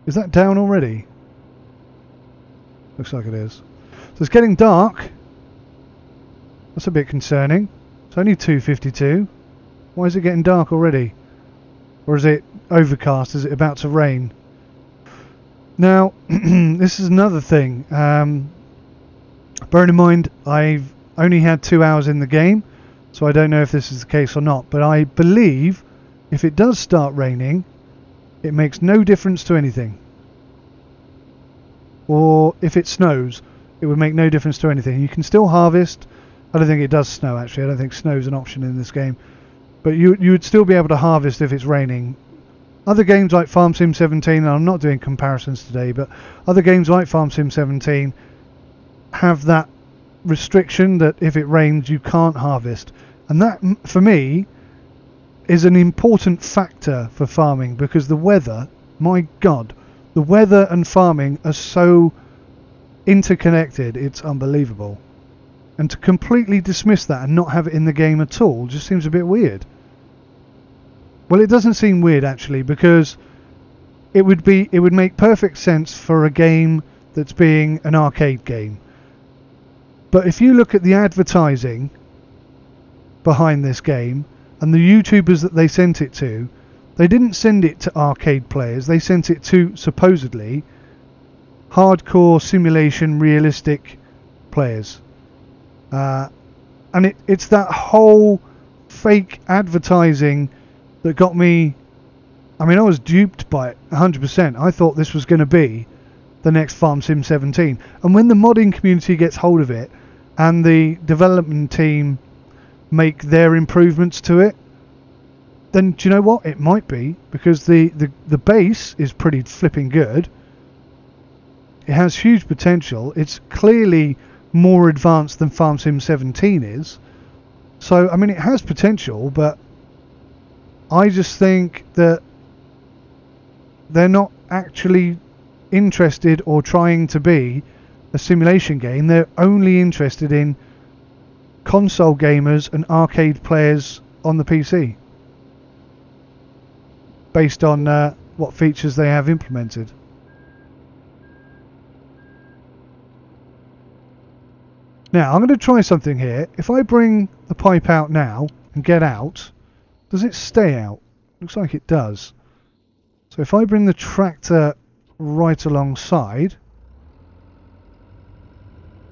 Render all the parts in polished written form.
Is that down already? Looks like it is. So it's getting dark. That's a bit concerning. It's only 2:52. Why is it getting dark already? Or is it overcast? Is it about to rain? Now, this is another thing. Bearing in mind, I've only had 2 hours in the game, so I don't know if this is the case or not. But I believe if it does start raining, it makes no difference to anything. Or if it snows, it would make no difference to anything. You can still harvest. I don't think it does snow, actually. I don't think snow is an option in this game. But you would still be able to harvest if it's raining. Other games like Farm Sim 17, and I'm not doing comparisons today, but other games like Farm Sim 17 have that restriction that if it rains you can't harvest. And that, for me, is an important factor for farming, because the weather, my God, the weather and farming are so interconnected, it's unbelievable. And to completely dismiss that and not have it in the game at all just seems a bit weird. Well, it doesn't seem weird actually, because it would make perfect sense for a game that's being an arcade game. But if you look at the advertising behind this game and the YouTubers that they sent it to, they didn't send it to arcade players. They sent it to, supposedly, hardcore simulation realistic players. And it's that whole fake advertising that got me. I mean, I was duped by it 100%. I thought this was going to be the next Farm Sim 17. And when the modding community gets hold of it and the development team make their improvements to it, then do you know what? It might be, because the base is pretty flipping good. It has huge potential. It's clearly more advanced than Farm Sim 17 is. So, I mean, it has potential, but I just think that they're not actually interested or trying to be a simulation game. They're only interested in console gamers and arcade players on the PC, based on what features they have implemented. Now, I'm going to try something here. If I bring the pipe out now and get out, does it stay out? Looks like it does. So if I bring the tractor right alongside...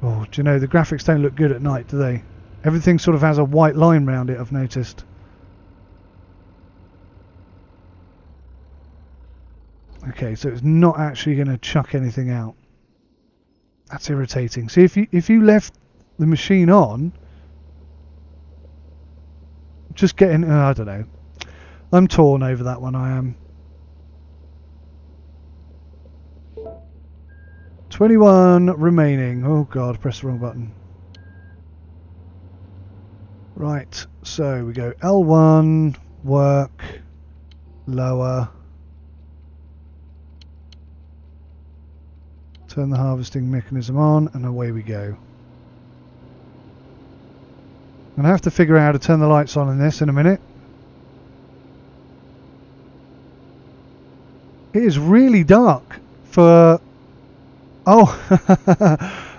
Oh, do you know, the graphics don't look good at night, do they? Everything sort of has a white line around it, I've noticed. Okay, so it's not actually going to chuck anything out. That's irritating. See, if you left the machine on, just getting, I don't know. I'm torn over that one, I am. 21 remaining. Oh God, press the wrong button. Right, so we go L1, work, lower. Turn the harvesting mechanism on, and away we go. I'm going to have to figure out how to turn the lights on in this in a minute. It is really dark for... Oh,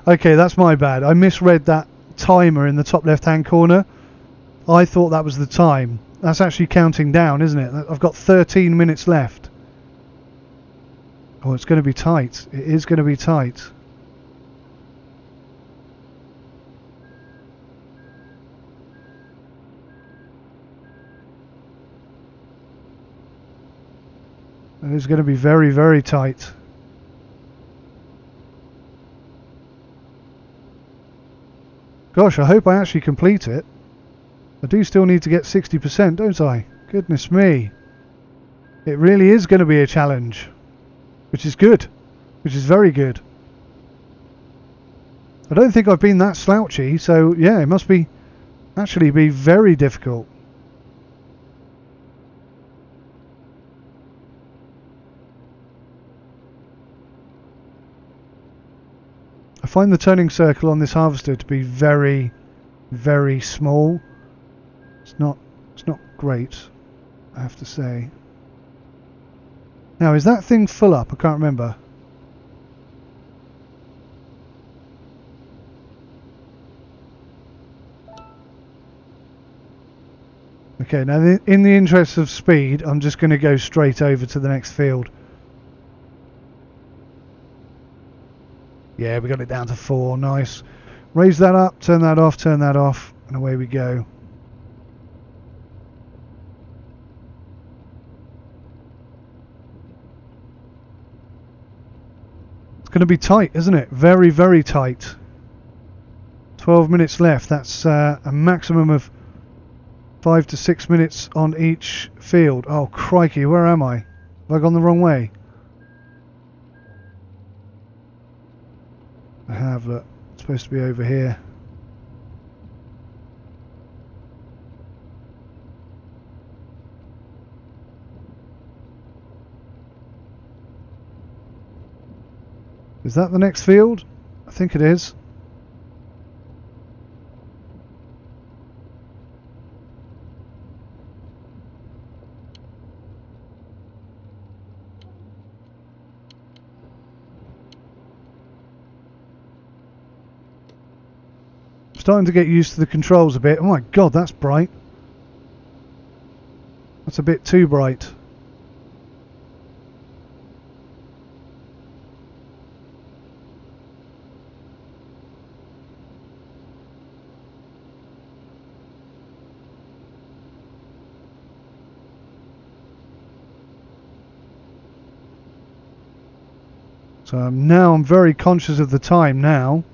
okay, that's my bad. I misread that timer in the top left-hand corner. I thought that was the time. That's actually counting down, isn't it? I've got 13 minutes left. Oh, it's going to be tight. It is going to be tight. It is going to be very, very tight. Gosh, I hope I actually complete it. I do still need to get 60%, don't I? Goodness me. It really is going to be a challenge. Which is good. Which is very good. I don't think I've been that slouchy, so yeah, it must be actually be very difficult. I find the turning circle on this harvester to be very, very small. It's not great, I have to say. Now, is that thing full up? I can't remember. Okay, now in the interest of speed, I'm just going to go straight over to the next field. Yeah, we got it down to 4, nice. Raise that up, turn that off, and away we go. It's going to be tight, isn't it? Very, very tight. 12 minutes left, that's a maximum of 5 to 6 minutes on each field. Oh crikey, where am I? Have I gone the wrong way? I have, look. It's supposed to be over here. Is that the next field? I think it is. Starting to get used to the controls a bit. Oh my god, that's bright. That's a bit too bright. So now I'm very conscious of the time now.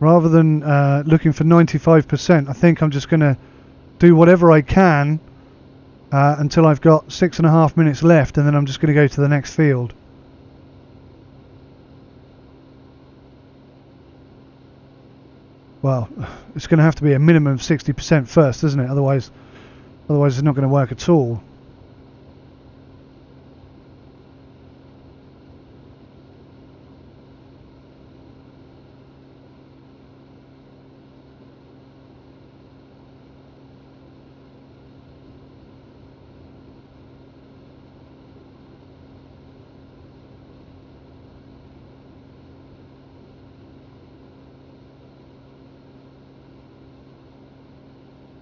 Rather than looking for 95%, I think I'm just going to do whatever I can until I've got 6.5 minutes left, and then I'm just going to go to the next field. Well, it's going to have to be a minimum of 60% first, isn't it? Otherwise it's not going to work at all.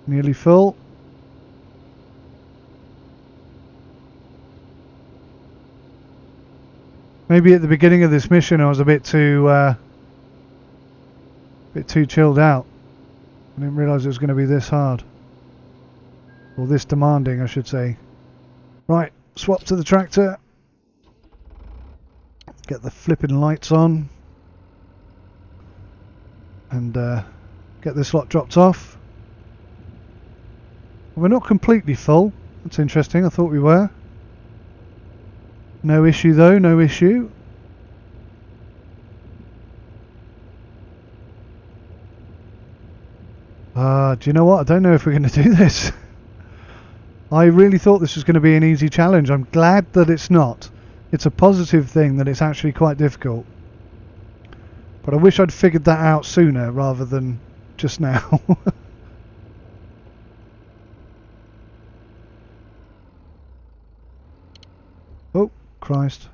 Nearly full. Maybe at the beginning of this mission I was a bit too chilled out. I didn't realise it was going to be this hard. Or this demanding, I should say. Right, swap to the tractor. Get the flipping lights on. And get this lot dropped off. We're not completely full. That's interesting. I thought we were. No issue though, no issue. Do you know what? I don't know if we're going to do this. I really thought this was going to be an easy challenge. I'm glad that it's not. It's a positive thing that it's actually quite difficult. But I wish I'd figured that out sooner rather than just now. Oh, Christ.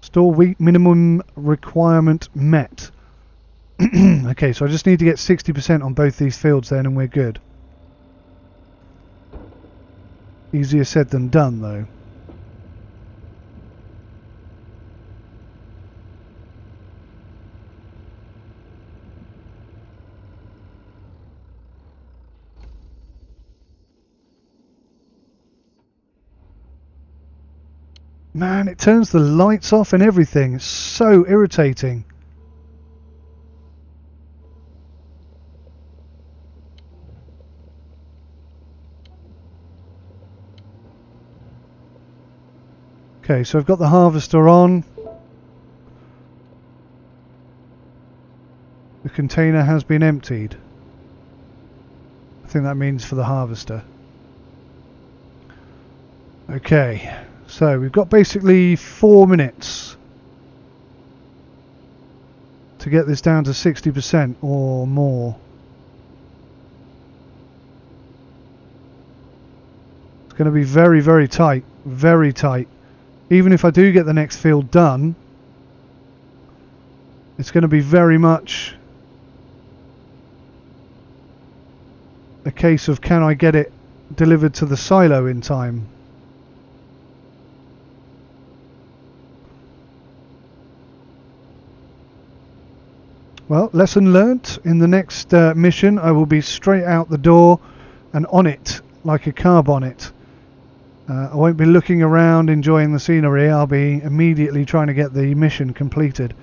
Store wheat minimum requirement met. Okay, so I just need to get 60% on both these fields then and we're good. Easier said than done though. Man, it turns the lights off and everything. It's so irritating. Okay, so I've got the harvester on. The container has been emptied. I think that means for the harvester. Okay. So we've got basically 4 minutes to get this down to 60% or more. It's going to be very, very tight, very tight. Even if I do get the next field done, it's going to be very much a case of, can I get it delivered to the silo in time? Well, lesson learnt. In the next mission I will be straight out the door and on it like a car bonnet. I won't be looking around enjoying the scenery. I'll be immediately trying to get the mission completed.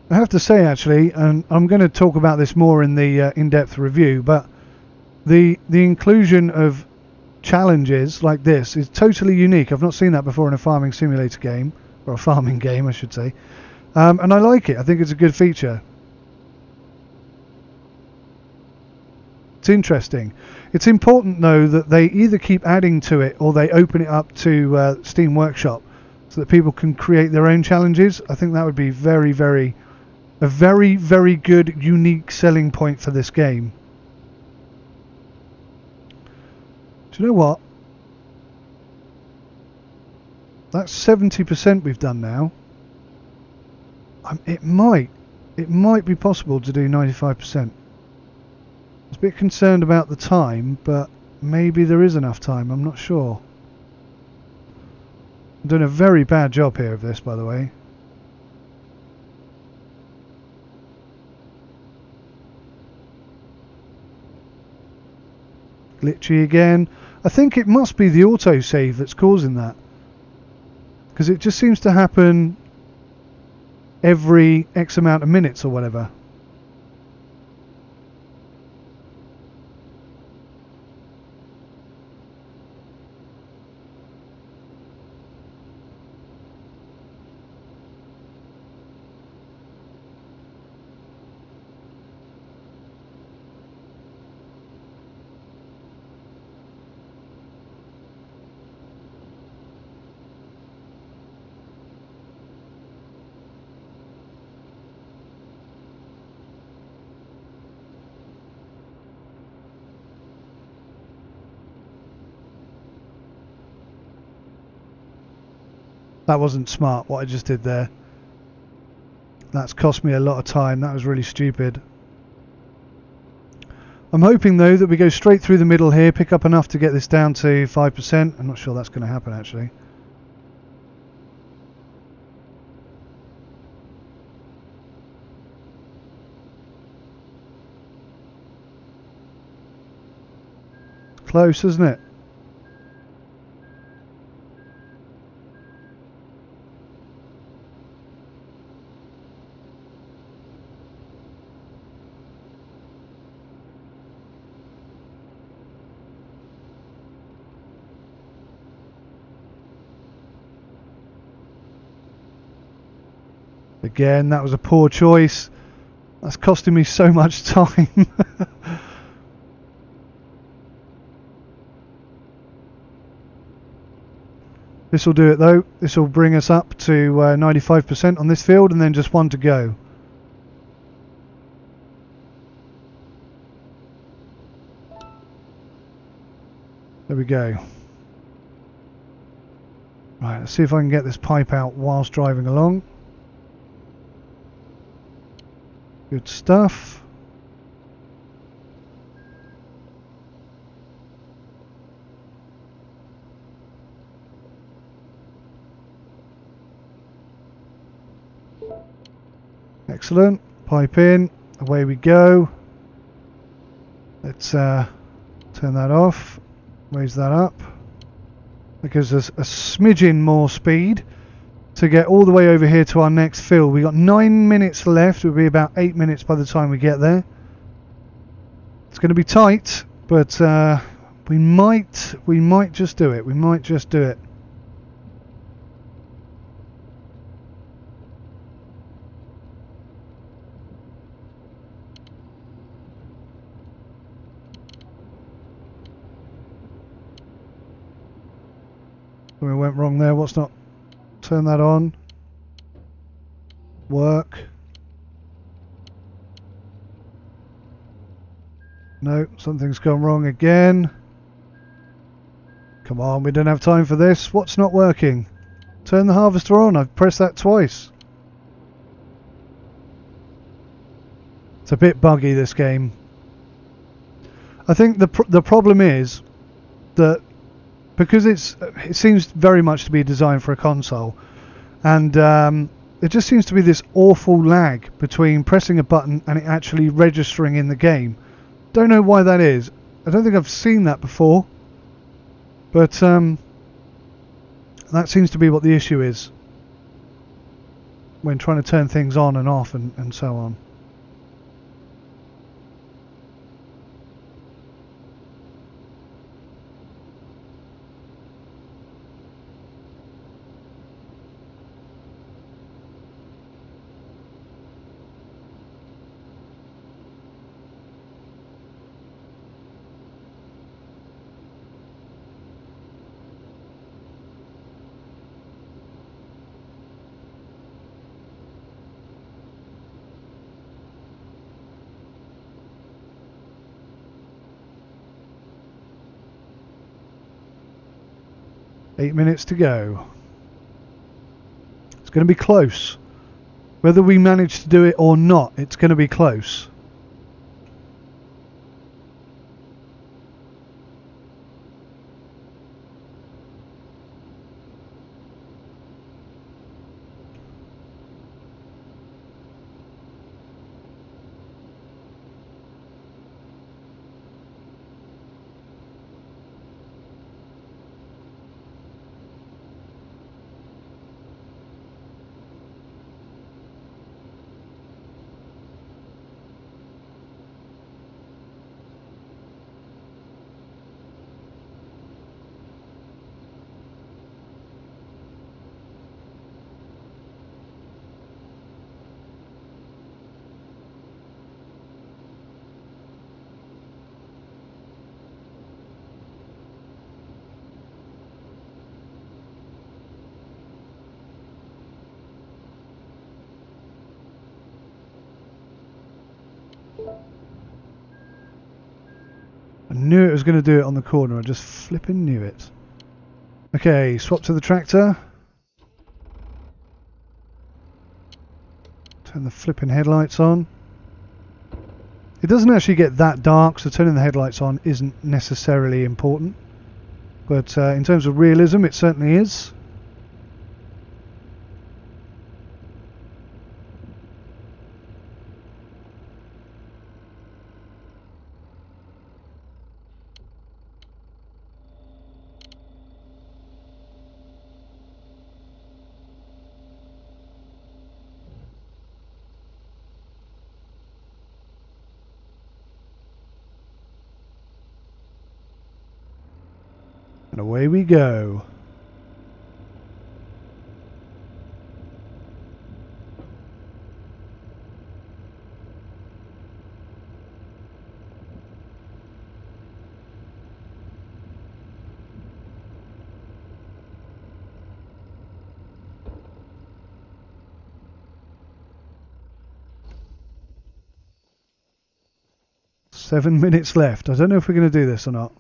I have to say, actually, and I'm going to talk about this more in the in-depth review, but the inclusion of challenges like this is totally unique. I've not seen that before in a farming simulator game, or a farming game I should say, and I like it. I think it's a good feature. It's interesting. It's important though that they either keep adding to it or they open it up to Steam Workshop so that people can create their own challenges. I think that would be a very, very good, unique selling point for this game. Do you know what? That's 70% we've done now. It might be possible to do 95%. I was a bit concerned about the time, but maybe there is enough time. I'm not sure. I'm doing a very bad job here of this, by the way. Glitchy again. I think it must be the autosave that's causing that, because it just seems to happen every X amount of minutes or whatever. That wasn't smart, what I just did there. That's cost me a lot of time. That was really stupid. I'm hoping though that we go straight through the middle here, pick up enough to get this down to 5%. I'm not sure that's going to happen actually. Close, isn't it? Again, that was a poor choice. That's costing me so much time. This will do it though. This will bring us up to 95% on this field, and then just one to go. There we go. Right, let's see if I can get this pipe out whilst driving along. Good stuff. Excellent. Pipe in. Away we go. Let's turn that off. Raise that up. That gives us a smidgen more speed to get all the way over here to our next field. We got 9 minutes left. It'll be about 8 minutes by the time we get there. It's going to be tight, but we might just do it. We might just do it. Something went wrong there. What's not? Turn that on. Work. No, something's gone wrong again. Come on, we don't have time for this. What's not working? Turn the harvester on. I've pressed that twice. It's a bit buggy, this game. I think the problem is that because it seems very much to be designed for a console, and it just seems to be this awful lag between pressing a button and it actually registering in the game. Don't know why that is. I don't think I've seen that before, but that seems to be what the issue is when trying to turn things on and off and so on. Eight minutes to go. It's going to be close. Whether we manage to do it or not, it's going to be close. I knew it was going to do it on the corner. I just flipping knew it. Okay, swap to the tractor. Turn the flipping headlights on. It doesn't actually get that dark, so turning the headlights on isn't necessarily important. But in terms of realism, it certainly is. And away we go. Seven minutes left. I don't know if we're going to do this or not.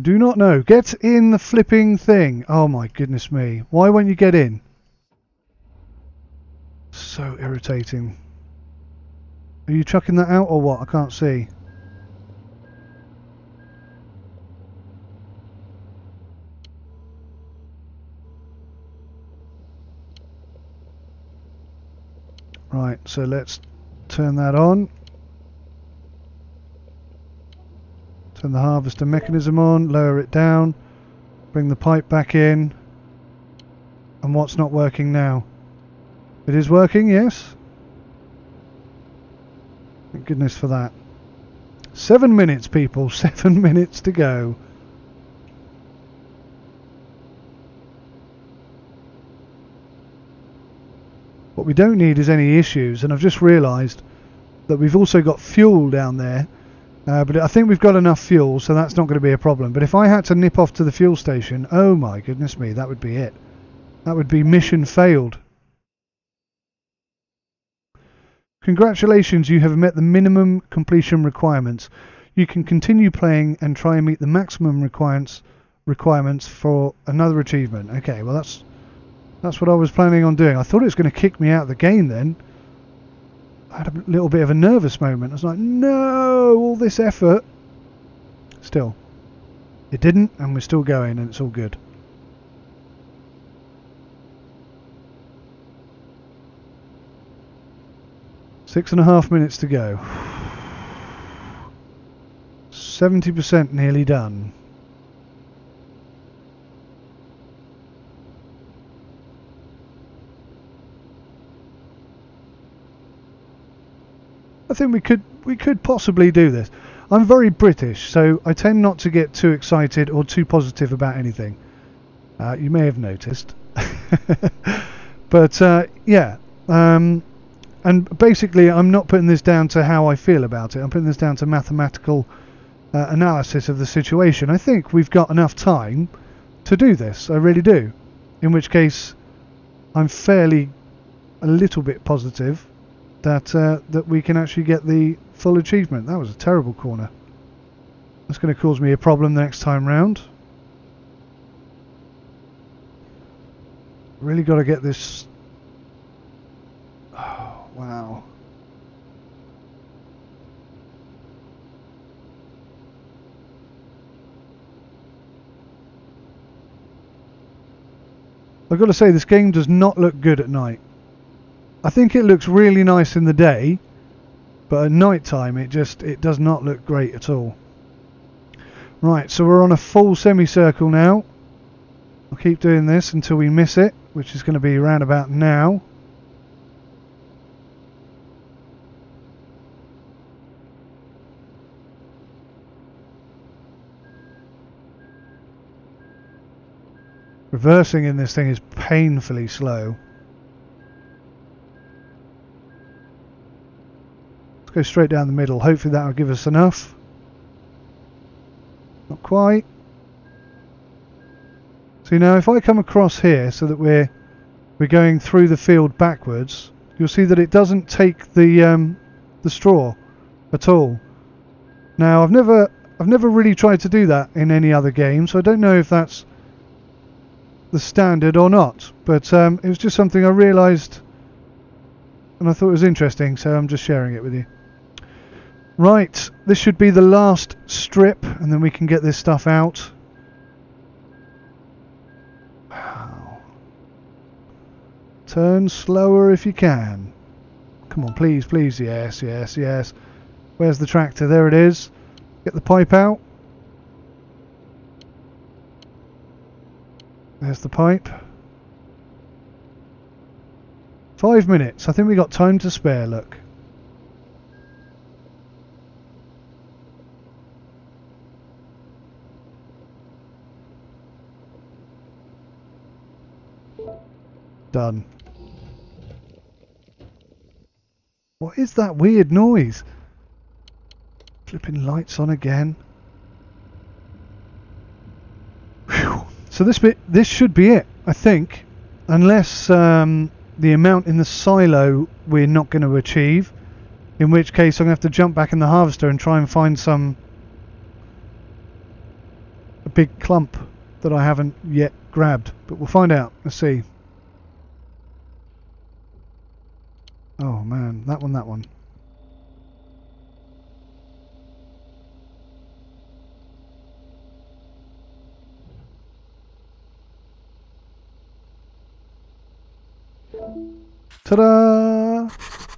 Do not know. Get in the flipping thing. Oh my goodness me. Why won't you get in? So irritating. Are you chucking that out or what? I can't see. Right, so let's turn that on. Turn the harvester mechanism on, lower it down, bring the pipe back in. And what's not working now? It is working, yes? Thank goodness for that. 7 minutes, people. 7 minutes to go. What we don't need is any issues, and I've just realised that we've also got fuel down there But I think we've got enough fuel, so that's not going to be a problem. But if I had to nip off to the fuel station, oh my goodness me, that would be it. That would be mission failed. Congratulations, you have met the minimum completion requirements. You can continue playing and try and meet the maximum requirements for another achievement. Okay, well that's what I was planning on doing. I thought it was going to kick me out of the game then. I had a little bit of a nervous moment. I was like, no, all this effort. Still, it didn't, and we're still going, and it's all good. Six and a half minutes to go. 70% nearly done. I think we could possibly do this. I'm very British, so I tend not to get too excited or too positive about anything. You may have noticed. But yeah, and basically I'm not putting this down to how I feel about it. I'm putting this down to mathematical analysis of the situation. I think we've got enough time to do this. I really do. In which case, I'm fairly a little bit positive that that we can actually get the full achievement. That was a terrible corner. That's going to cause me a problem the next time round. Really got to get this. Oh, wow. I've got to say, this game does not look good at night. I think it looks really nice in the day, but at night time it does not look great at all. Right, so we're on a full semicircle now. I'll keep doing this until we miss it, which is going to be around about now. Reversing in this thing is painfully slow. Let's go straight down the middle. Hopefully that will give us enough. Not quite. See, now if I come across here so that we're going through the field backwards, you'll see that it doesn't take the straw at all. Now I've never really tried to do that in any other game, so I don't know if that's the standard or not, but it was just something I realised and I thought it was interesting, so I'm just sharing it with you. Right, this should be the last strip and then we can get this stuff out. Wow. Turn slower if you can. Come on, please, please. Yes, yes, yes. Where's the tractor? There it is. Get the pipe out. There's the pipe. 5 minutes. I think we got time to spare, look. Done. What is that weird noise? Flipping lights on again. Whew. So this should be it, I think, unless the amount in the silo we're not going to achieve, in which case I'm going to have to jump back in the harvester and try and find a big clump that I haven't yet grabbed, but we'll find out. Let's see. Oh man, that one. Ta-da!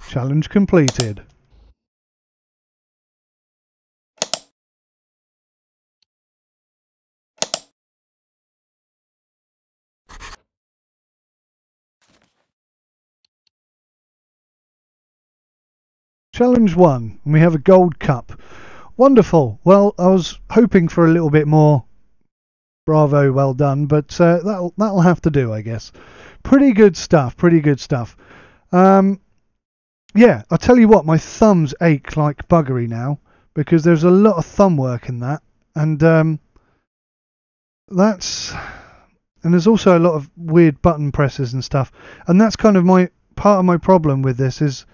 Challenge completed. Challenge 1, and we have a gold cup. Wonderful. Well, I was hoping for a little bit more. Bravo, well done, but that'll have to do, I guess. Pretty good stuff, pretty good stuff. Yeah, I'll tell you what, my thumbs ache like buggery now, because there's a lot of thumb work in that, and there's also a lot of weird button presses and stuff, and that's kind of part of my problem with this is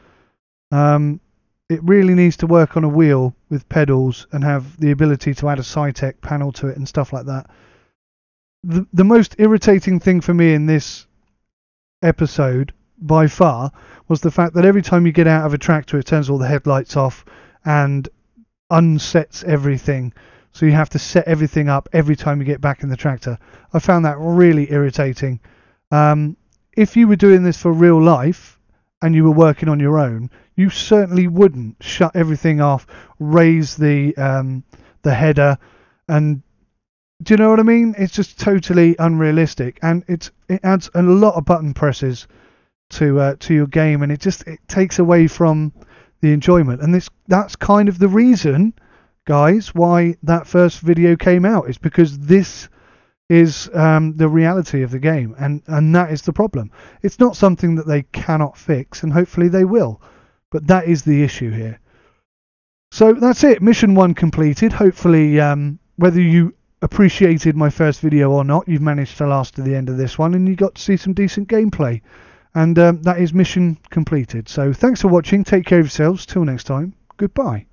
it really needs to work on a wheel with pedals and have the ability to add a Cytec panel to it and stuff like that. The most irritating thing for me in this episode by far was the fact that every time you get out of a tractor, it turns all the headlights off and unsets everything, so you have to set everything up every time you get back in the tractor. I found that really irritating. If you were doing this for real life and you were working on your own, you certainly wouldn't shut everything off, raise the header, and do you know what I mean? It's just totally unrealistic, and it adds a lot of button presses to your game, and it takes away from the enjoyment. And that's kind of the reason, guys, why that first video came out, is because this is the reality of the game, and that is the problem. It's not something that they cannot fix, and hopefully they will, but that is the issue here. So that's it, mission 1 completed. Hopefully whether you appreciated my first video or not, you've managed to last to the end of this one and you got to see some decent gameplay, and that is mission completed. So thanks for watching, take care of yourselves, till next time, goodbye.